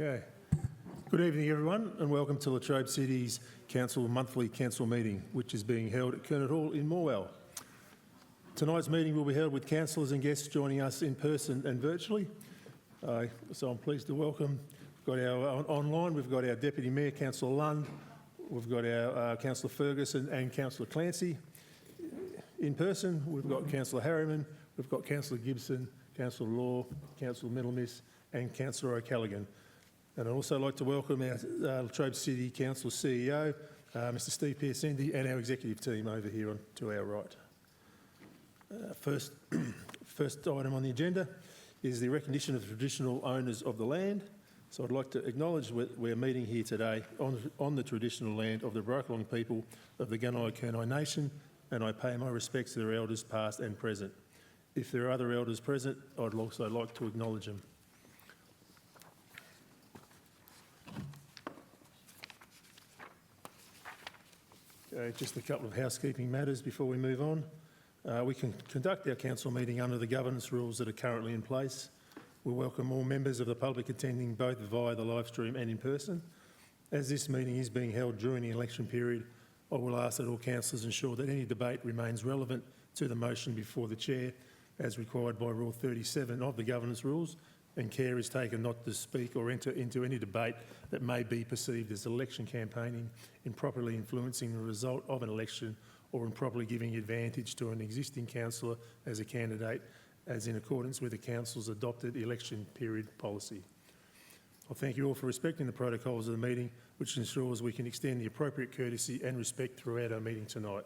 Okay. Good evening, everyone, and welcome to Latrobe City's Council monthly council meeting, which is being held at Kernet Hall in Morwell. Tonight's meeting will be held with councillors and guests joining us in person and virtually. So I'm pleased to welcome, we've got our online, we've got our Deputy Mayor, Councillor Lund, we've got our Councillor Ferguson and Councillor Clancy. In person, we've got Councillor Harriman, we've got Councillor Gibson, Councillor Law, Councillor Middlemiss and Councillor O'Callaghan. And I'd also like to welcome our Latrobe City Council CEO, Mr Steve Piacendi, and our executive team over here to our right. First item on the agenda is the recognition of the traditional owners of the land. So I'd like to acknowledge we're meeting here today on the traditional land of the Brokelong people of the Gunai-Kurnai Nation, and I pay my respects to their elders past and present. If there are other elders present, I'd also like to acknowledge them. Okay, just a couple of housekeeping matters before we move on. We can conduct our council meeting under the governance rules that are currently in place. We'll welcome all members of the public attending both via the live stream and in person. As this meeting is being held during the election period, I will ask that all councillors ensure that any debate remains relevant to the motion before the chair, as required by Rule 37 of the governance rules, and care is taken not to speak or enter into any debate that may be perceived as election campaigning, improperly influencing the result of an election, or improperly giving advantage to an existing councillor as a candidate, as in accordance with the council's adopted election period policy. I thank you all for respecting the protocols of the meeting, which ensures we can extend the appropriate courtesy and respect throughout our meeting tonight.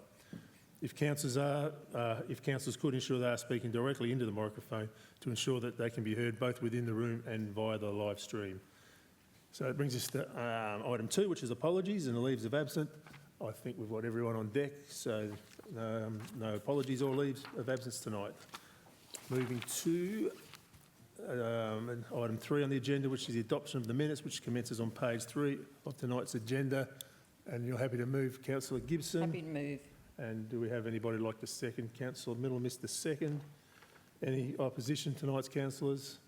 If councillors could ensure they are speaking directly into the microphone to ensure that they can be heard both within the room and via the live stream. So it brings us to item 2, which is apologies and the leaves of absence. I think we've got everyone on deck, so no apologies or leaves of absence tonight. Moving to item 3 on the agenda, which is the adoption of the minutes, which commences on page 3 of tonight's agenda. And you're happy to move, Councillor Gibson? Happy to move. And do we have anybody like to second? Councillor Middlemiss the second. Any opposition to tonight's councillors?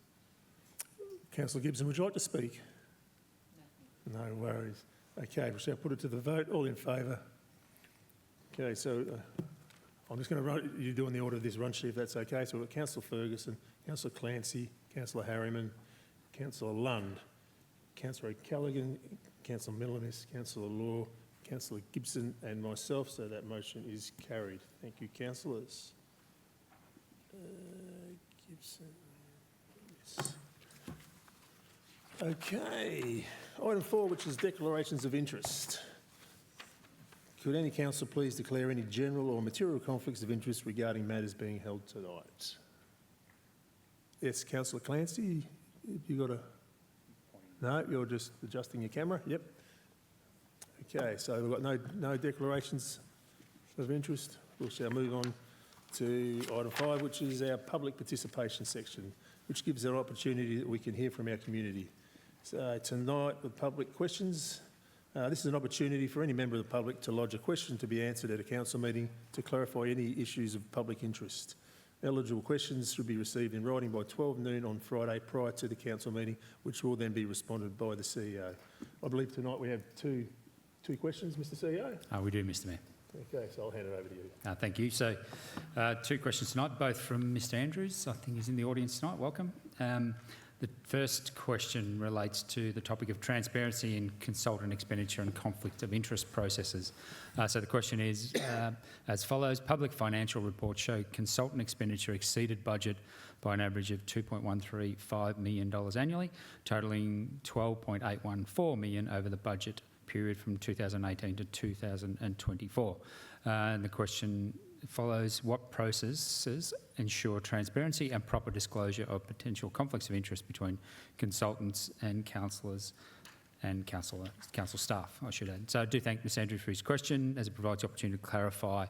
Councillor Gibson, would you like to speak? No worries. Okay, we shall put it to the vote. All in favour? Okay, so I'm just going to run you doing the order of this run sheet, if that's okay. So we've got Councillor Ferguson, Councillor Clancy, Councillor Harriman, Councillor Lund, Councillor O'Callaghan, Councillor Middlemiss, Councillor Law, Councillor Gibson and myself, so that motion is carried. Thank you, councillors. Gibson, yes. Okay, item 4, which is declarations of interest. Could any councillor please declare any general or material conflicts of interest regarding matters being held tonight? Yes, Councillor Clancy, you got a... No, you're just adjusting your camera? Yep. Okay, so we've got no declarations of interest. We shall move on to item 5, which is our public participation section, which gives an opportunity that we can hear from our community. So tonight, with public questions, this is an opportunity for any member of the public to lodge a question to be answered at a council meeting to clarify any issues of public interest. Eligible questions should be received in writing by 12 noon on Friday prior to the council meeting, which will then be responded by the CEO. I believe tonight we have two questions, Mr CEO? We do, Mr Mayor. Okay, so I'll hand it over to you. Thank you. So 2 questions tonight, both from Mr Andrews. I think he's in the audience tonight. Welcome. The first question relates to the topic of transparency in consultant expenditure and conflict of interest processes. So the question is as follows. Public financial reports show consultant expenditure exceeded budget by an average of $2.135 million annually, totalling $12.814 million over the budget period from 2018 to 2024. And the question follows: what processes ensure transparency and proper disclosure of potential conflicts of interest between consultants and councillors and council staff, I should add. So I do thank Ms Andrews for his question, as it provides the opportunity to clarify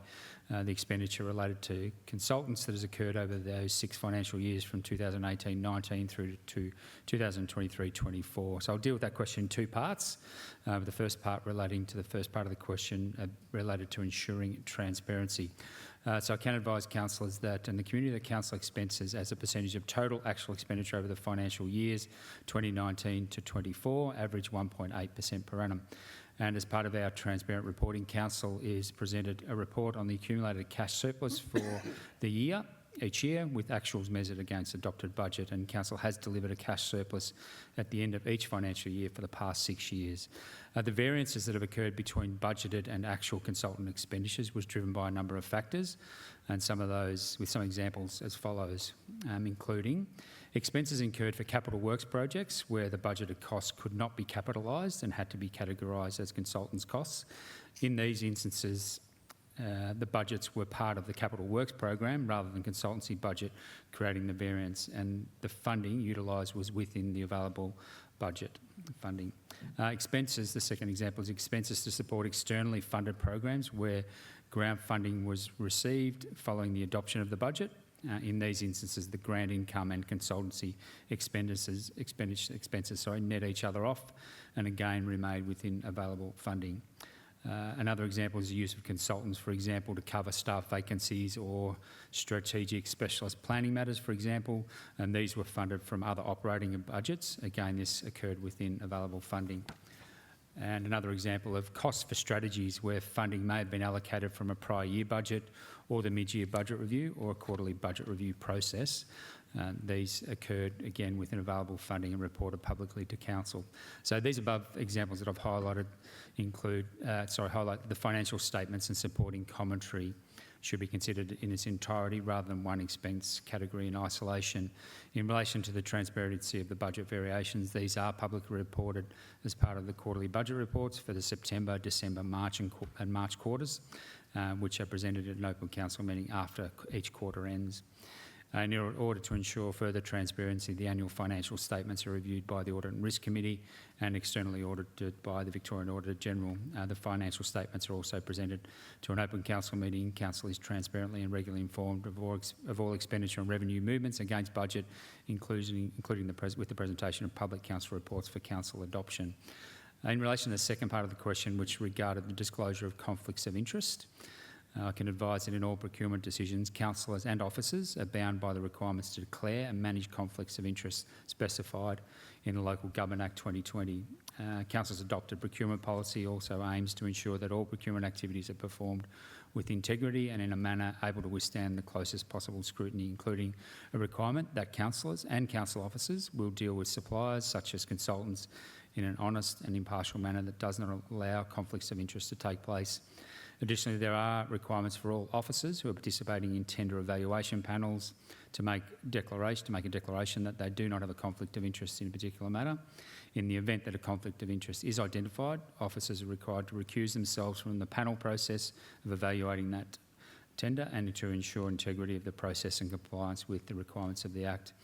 the expenditure related to consultants that has occurred over those 6 financial years from 2018-19 through to 2023-24. So I'll deal with that question in 2 parts. The first part relating to the first part of the question related to ensuring transparency. So I can advise councillors that in the community that council expenses as a percentage of total actual expenditure over the financial years 2019 to 24 average 1.8% per annum. And as part of our transparent reporting, council is presented a report on the accumulated cash surplus for the year, each year, with actuals measured against adopted budget, and council has delivered a cash surplus at the end of each financial year for the past 6 years. The variances that have occurred between budgeted and actual consultant expenditures was driven by a number of factors, and some of those with some examples as follows, including expenses incurred for capital works projects where the budgeted costs could not be capitalised and had to be categorised as consultants' costs. In these instances, the budgets were part of the capital works program rather than consultancy budget, creating the variance, and the funding utilised was within the available budget funding. Expenses, the second example is expenses to support externally funded programs where grant funding was received following the adoption of the budget. In these instances, the grant income and consultancy expenses net each other off and again remain within available funding. Another example is the use of consultants, for example, to cover staff vacancies or strategic specialist planning matters, for example, and these were funded from other operating budgets. Again, this occurred within available funding. And another example of costs for strategies where funding may have been allocated from a prior year budget or the mid-year budget review or a quarterly budget review process. These occurred again within available funding and reported publicly to council. So these above examples that I've highlighted highlight the financial statements and supporting commentary should be considered in its entirety rather than one expense category in isolation. In relation to the transparency of the budget variations, these are publicly reported as part of the quarterly budget reports for the September, December, March and March quarters, which are presented at an open council meeting after each quarter ends. In order to ensure further transparency, the annual financial statements are reviewed by the Audit and Risk Committee and externally audited by the Victorian Auditor General. The financial statements are also presented to an open council meeting. Council is transparently and regularly informed of all expenditure and revenue movements against budget, including with the presentation of public council reports for council adoption. In relation to the second part of the question, which regarded the disclosure of conflicts of interest, I can advise that in all procurement decisions, councillors and officers are bound by the requirements to declare and manage conflicts of interest specified in the Local Government Act 2020. Council's adopted procurement policy also aims to ensure that all procurement activities are performed with integrity and in a manner able to withstand the closest possible scrutiny, including a requirement that councillors and council officers will deal with suppliers such as consultants in an honest and impartial manner that does not allow conflicts of interest to take place. Additionally, there are requirements for all officers who are participating in tender evaluation panels to make a declaration that they do not have a conflict of interest in a particular matter. In the event that a conflict of interest is identified, officers are required to recuse themselves from the panel process of evaluating that tender and to ensure integrity of the process and compliance with the requirements of the Act.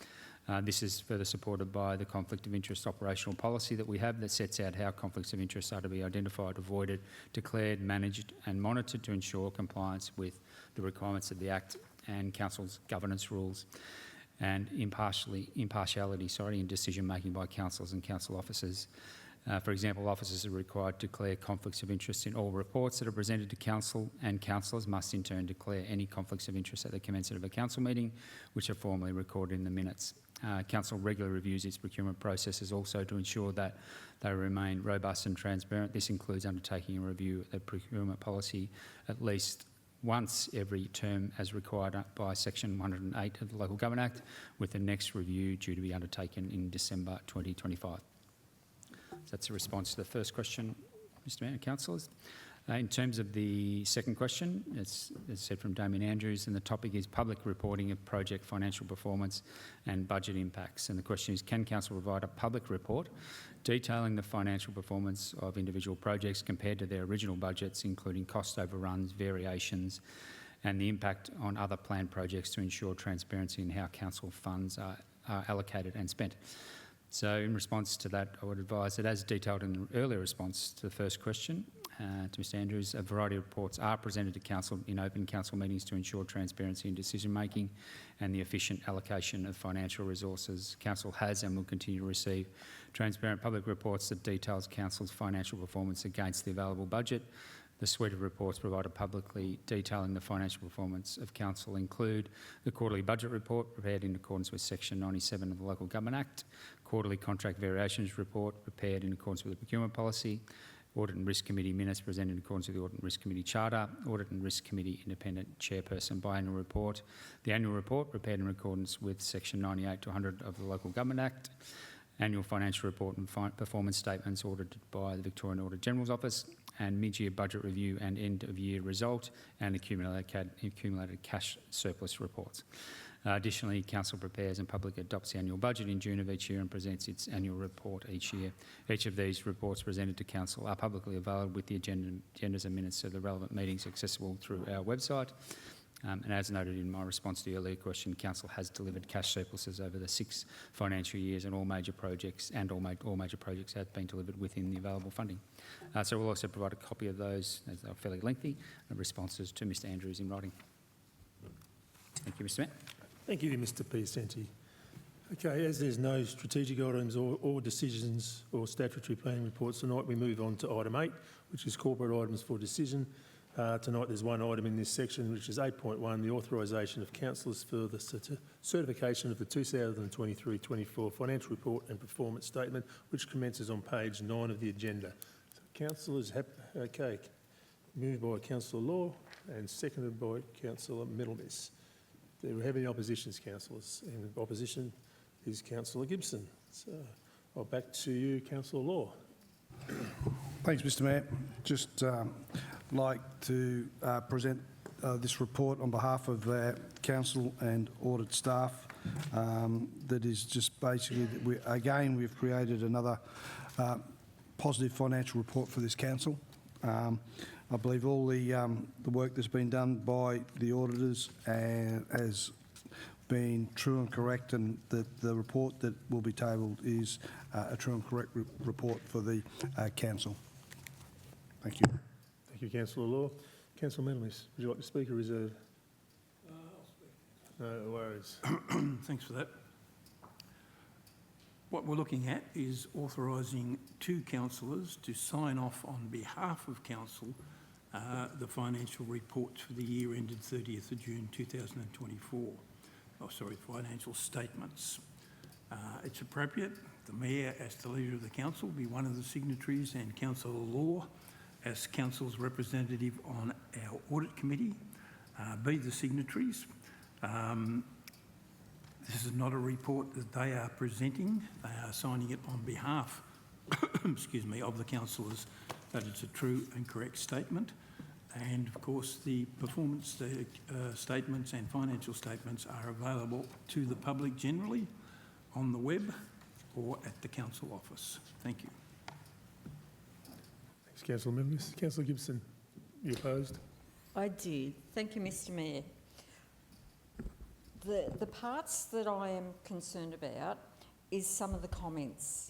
This is further supported by the conflict of interest operational policy that we have that sets out how conflicts of interest are to be identified, avoided, declared, managed and monitored to ensure compliance with the requirements of the Act and Council's governance rules and impartiality in decision making by councillors and council officers. For example, officers are required to declare conflicts of interest in all reports that are presented to council, and councillors must in turn declare any conflicts of interest at the commencement of a council meeting, which are formally recorded in the minutes. Council regularly reviews its procurement processes also to ensure that they remain robust and transparent. This includes undertaking a review of the procurement policy at least once every term as required by Section 108 of the Local Government Act, with the next review due to be undertaken in December 2025. So that's a response to the first question, Mr Mayor and councillors. In terms of the second question, it's said from Damien Andrews, and the topic is public reporting of project financial performance and budget impacts. And the question is, can council provide a public report detailing the financial performance of individual projects compared to their original budgets, including cost overruns, variations, and the impact on other planned projects to ensure transparency in how council funds are allocated and spent? So in response to that, I would advise that as detailed in the earlier response to the first question, to Mr Andrews, a variety of reports are presented to council in open council meetings to ensure transparency in decision making and the efficient allocation of financial resources. Council has and will continue to receive transparent public reports that details council's financial performance against the available budget. The suite of reports provided publicly detailing the financial performance of council include the quarterly budget report prepared in accordance with Section 97 of the Local Government Act, quarterly contract variations report prepared in accordance with the procurement policy, Audit and Risk Committee minutes presented in accordance with the Audit and Risk Committee Charter, Audit and Risk Committee Independent Chairperson biannual report, the annual report prepared in accordance with Section 98 to 100 of the Local Government Act, annual financial report and performance statements audited by the Victorian Auditor General's Office, and mid-year budget review and end-of-year result, and accumulated cash surplus reports. Additionally, Council prepares and publicly adopts the annual budget in June of each year and presents its annual report each year. Each of these reports presented to Council are publicly available with the agendas and minutes of the relevant meetings accessible through our website. And as noted in my response to the earlier question, Council has delivered cash surpluses over the 6 financial years, and all major projects have been delivered within the available funding. So we'll also provide a copy of those, as they're fairly lengthy, responses to Mr Andrews in writing. Thank you, Mr Mayor. Thank you, Mr Piacenti. Okay, as there's no strategic items or decisions or statutory planning reports tonight, we move on to item 8, which is corporate items for decision. Tonight there's one item in this section, which is 8.1, the authorisation of councillors for the certification of the 2023-24 financial report and performance statement, which commences on page 9 of the agenda. So councillors, okay, moved by Councillor Law and seconded by Councillor Middlemiss. Do we have any oppositions, councillors? In opposition is Councillor Gibson. So I'll back to you, Councillor Law. Thanks, Mr Mayor. Just like to present this report on behalf of our council and audit staff. That is just basically, we've created another positive financial report for this council. I believe all the work that's been done by the auditors has been true and correct, and that the report that will be tabled is a true and correct report for the council. Thank you. Thank you, Councillor Law. Councillor Middlemiss, would you like to speak or reserve? I'll speak. No worries. Thanks for that. What we're looking at is authorising 2 councillors to sign off on behalf of council the financial reports for the year ended 30th of June 2024. Oh, sorry, financial statements. It's appropriate the Mayor, as the Leader of the Council, be one of the signatories, and Councillor Law, as Council's representative on our Audit Committee, be the signatories. This is not a report that they are presenting. They are signing it on behalf excuse me, of the councillors, that it's a true and correct statement. And of course, the performance statements and financial statements are available to the public generally on the web or at the council office. Thank you. Thanks, Councillor Middlemiss. Councillor Gibson, you opposed? I did. Thank you, Mr Mayor. The parts that I am concerned about is some of the comments.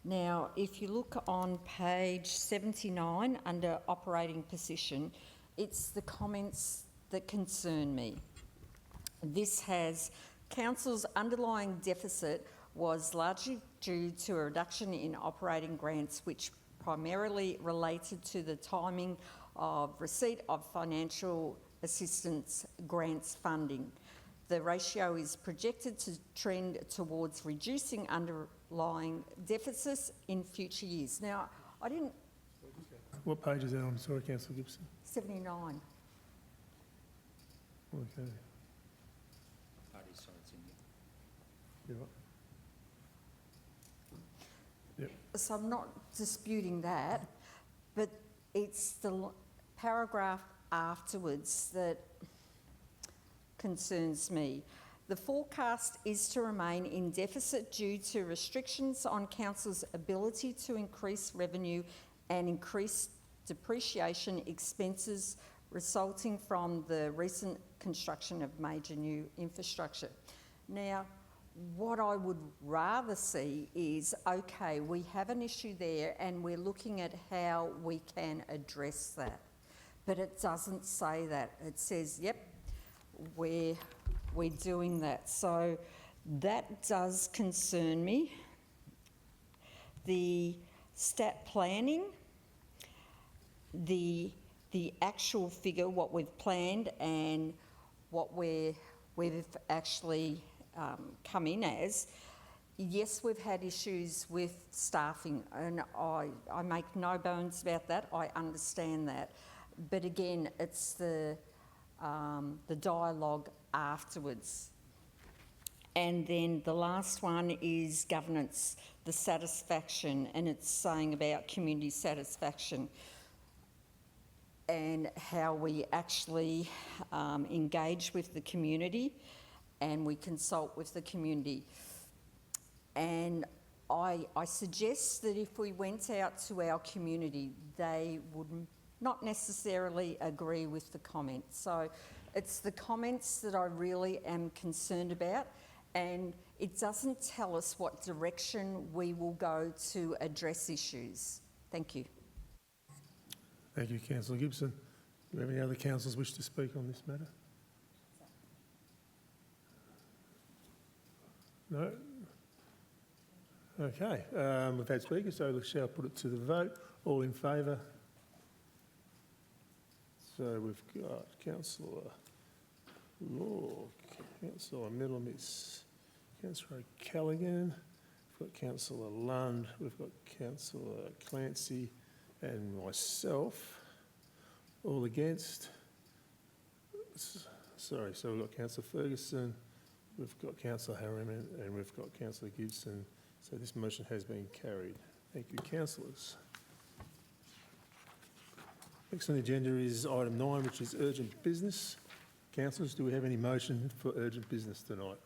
Now, if you look on page 79 under operating position, it's the comments that concern me. This has council's underlying deficit was largely due to a reduction in operating grants, which primarily related to the timing of receipt of financial assistance grants funding. The ratio is projected to trend towards reducing underlying deficits in future years. Now, I didn't... What page is that on? Sorry, Councillor Gibson. 79. Okay. Sorry, it's in here. You're right. Yep. So I'm not disputing that, but it's the paragraph afterwards that concerns me. The forecast is to remain in deficit due to restrictions on council's ability to increase revenue and increase depreciation expenses resulting from the recent construction of major new infrastructure. Now, what I would rather see is, okay, we have an issue there and we're looking at how we can address that. But it doesn't say that. It says, yep, we're doing that. So that does concern me. The stat planning, the actual figure, what we've planned and what we've actually come in as, yes, we've had issues with staffing, and I make no bones about that. I understand that. But again, it's the dialogue afterwards. And then the last one is governance, the satisfaction, and it's saying about community satisfaction and how we actually engage with the community and we consult with the community. And I suggest that if we went out to our community, they would not necessarily agree with the comments. So it's the comments that I really am concerned about, and it doesn't tell us what direction we will go to address issues. Thank you. Thank you, Councillor Gibson. Do we have any other councillors wish to speak on this matter? No? Okay, we've had speakers, so we shall put it to the vote. All in favour? So we've got Councillor Law, Councillor Middlemiss, Councillor Callaghan, we've got Councillor Lund, we've got Councillor Clancy and myself. All against? Sorry, so we've got Councillor Ferguson, we've got Councillor Harriman and we've got Councillor Gibson. So this motion has been carried. Thank you, councillors. Next on the agenda is item 9, which is urgent business. Councillors, do we have any motion for urgent business tonight?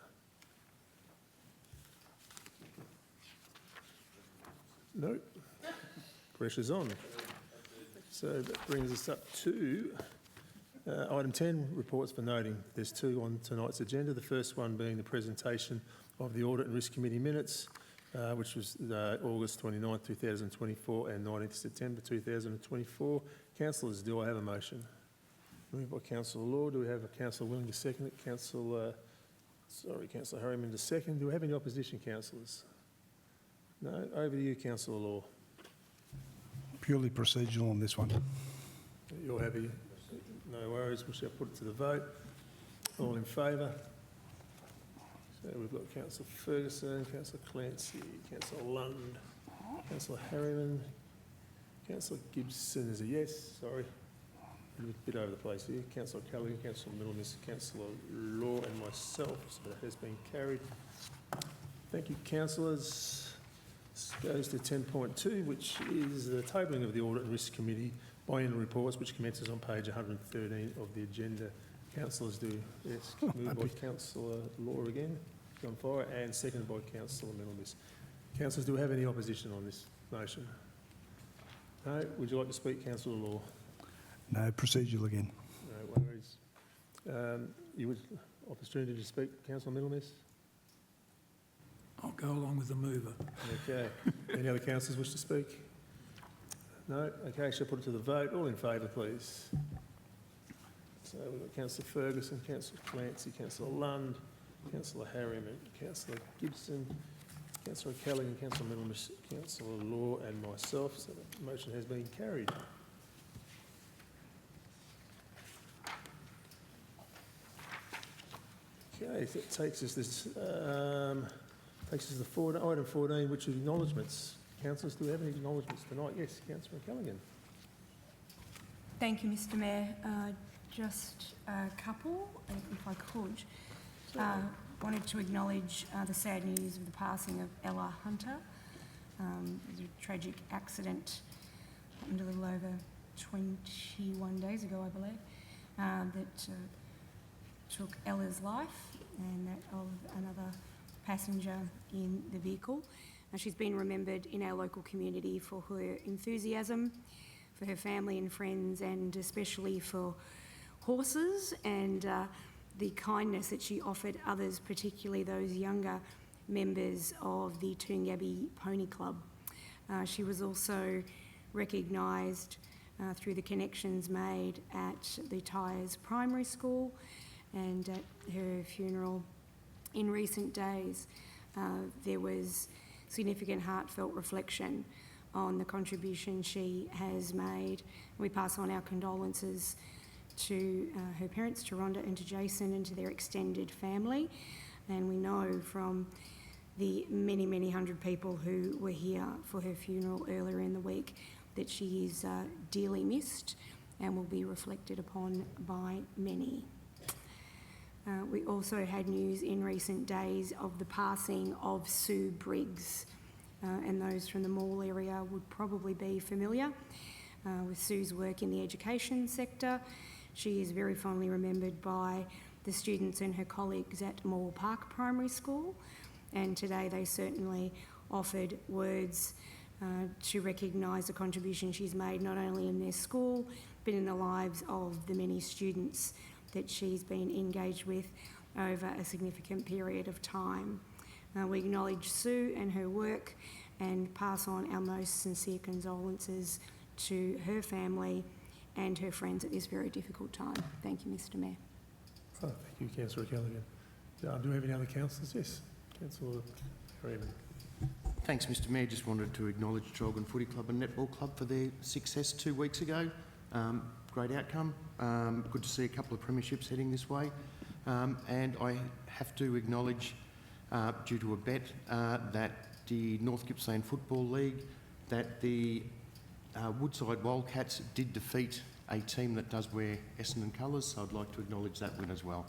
No. Pressure's on. So that brings us up to item 10, reports for noting. There's 2 on tonight's agenda. The first one being the presentation of the Audit and Risk Committee minutes, which was August 29, 2024 and 19th September 2024. Councillors, do I have a motion? Moved by Councillor Law. Do we have a councillor willing to second it? Councillor Harriman to second. Do we have any opposition, councillors? No? Over to you, Councillor Law. Purely procedural on this one. You're happy? No worries. We shall put it to the vote. All in favour? So we've got Councillor Ferguson, Councillor Clancy, Councillor Lund, Councillor Harriman, Councillor Gibson is a yes, sorry. A bit over the place here. Councillor Callaghan, Councillor Middlemiss, Councillor Law and myself, so that has been carried. Thank you, councillors. This goes to 10.2, which is the tabling of the Audit and Risk Committee biannual reports, which commences on page 113 of the agenda. Councillors do, yes, moved by Councillor Law again, on fire, and seconded by Councillor Middlemiss. Councillors, do we have any opposition on this motion? No? Would you like to speak, Councillor Law? No, procedural again. No worries. You would opportunity to speak, Councillor Middlemiss? I'll go along with the mover. Okay. Any other councillors wish to speak? No? Okay, shall put it to the vote. All in favour, please. So we've got Councillor Ferguson, Councillor Clancy, Councillor Lund, Councillor Harriman, Councillor Gibson, Councillor Callaghan, Councillor Middlemiss, Councillor Law and myself. So the motion has been carried. Okay, so it takes us to item 14, which is acknowledgements. Councillors, do we have any acknowledgements tonight? Yes, Councillor Callaghan. Thank you, Mr Mayor. Just a couple, if I could. Wanted to acknowledge the sad news of the passing of Ella Hunter. It was a tragic accident, happened a little over 21 days ago, I believe, that took Ella's life and that of another passenger in the vehicle. She's been remembered in our local community for her enthusiasm, for her family and friends, and especially for horses and the kindness that she offered others, particularly those younger members of the Toongabbie Pony Club. She was also recognised through the connections made at the Tyres Primary School and at her funeral in recent days. There was significant heartfelt reflection on the contribution she has made. We pass on our condolences to her parents, to Rhonda and to Jason, and to their extended family. And we know from the many, many hundred people who were here for her funeral earlier in the week that she is dearly missed and will be reflected upon by many. We also had news in recent days of the passing of Sue Briggs, and those from the Mall area would probably be familiar with Sue's work in the education sector. She is very fondly remembered by the students and her colleagues at Mall Park Primary School, and today they certainly offered words to recognise the contribution she's made not only in their school but in the lives of the many students that she's been engaged with over a significant period of time. We acknowledge Sue and her work and pass on our most sincere condolences to her family and her friends at this very difficult time. Thank you, Mr Mayor. Oh, thank you, Councillor Callaghan. Do we have any other councillors? Yes, Councillor Harriman. Thanks, Mr Mayor. Just wanted to acknowledge Trelgan Footy Club and Netball Club for their success 2 weeks ago. Great outcome. Good to see a couple of premierships heading this way. And I have to acknowledge, due to a bet, that the North Gippsland Football League, that the Woodside Wildcats did defeat a team that does wear Essendon colours, so I'd like to acknowledge that win as well.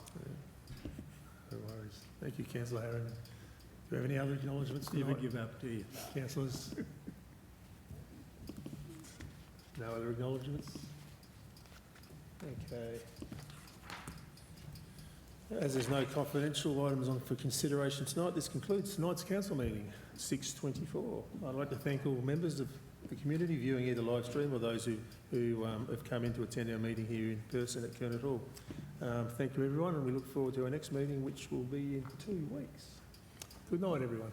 No worries. Thank you, Councillor Harriman. Do we have any other acknowledgements Never tonight? give up, do you? Councillors? No other acknowledgements? Okay. As there's no confidential items on for consideration tonight, this concludes tonight's council meeting, 6:24. I'd like to thank all members of the community viewing either live stream or those who have come in to attend our meeting here in person at Kernet Hall. Thank you, everyone, and we look forward to our next meeting, which will be in 2 weeks. Good night, everyone.